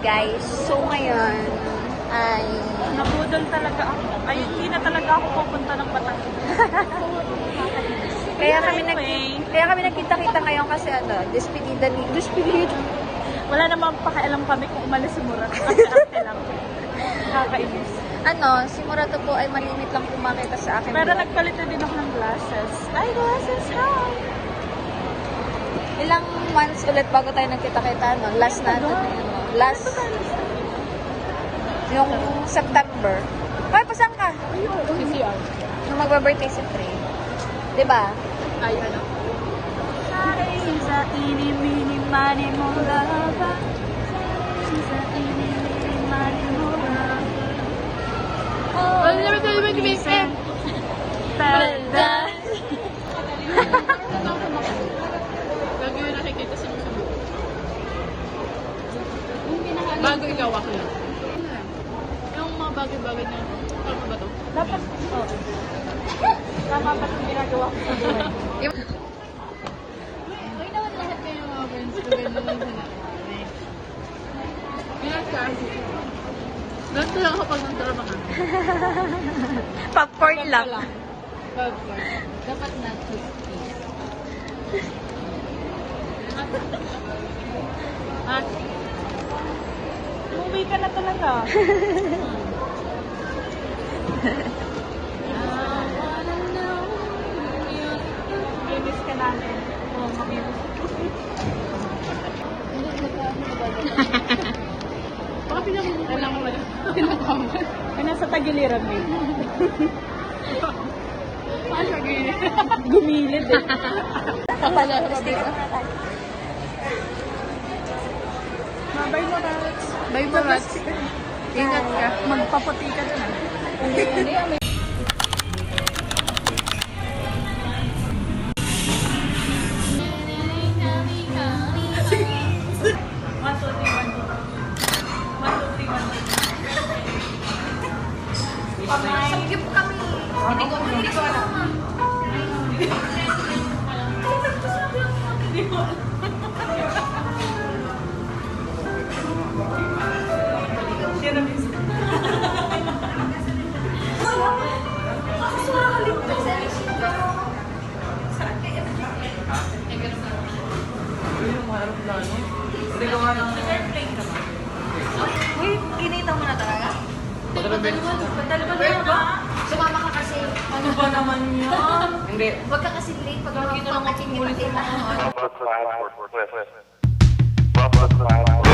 guys. So ngayon ay Nabudol talaga ako. Ay, hindi na talaga ako pupunta ng Batangas. kaya kami nagkita-kita ngayon kasi despedida. Wala namang pakialam kami kung umalis si Murat. Ate lang. Nakakainis. Si Murato po ay malimit lang pumakita sa akin. Pero nagpalit na din ako ng glasses. Ay, glasses, hi! Ilang months ulit bago tayo nagkita-kita, last natin, last, yung September. Ay, pasan ka? CCR. Nung magba-birthday si Trey. Diba? Ay, ano? Sa ini-mini mani mo laba. Sa ini-mini mani mo laba. Oh, never tell you when to make it. Lagi yung nakikita sa mga bago ikaw ako lang. Yung mga bagay-bagay na tama ba to? Dapat, tama ba itong ginagawa ko sa buhay? Okay naman lahat kayo mga friends ko. Ganda lang sa namin. Yan ka. Ganito lang ako pag nagtrabaho. Popcorn lang. Popcorn. Dapat na crispy. At umuwi ka na talaga. Mamimiss ka namin. Oo, mamimiss. Baka pinamumulan lang wala. Pinakaman. Ay, nasa tagiliran mo. Ay, tagiliran. Gumilid eh. Kapala. Bye mo, Rats. Bye mo, Rats. Ingat ka. Magpaputi ka dun ah. Sakip kami. Hindi ko alam. Uy, kinita mo na talaga? Padalban ba? Sumama ka kasi. Ano ba naman yan? Hindi. Huwag ka kasi late pag Lagi na lang kita-kita. Bubba Clyde.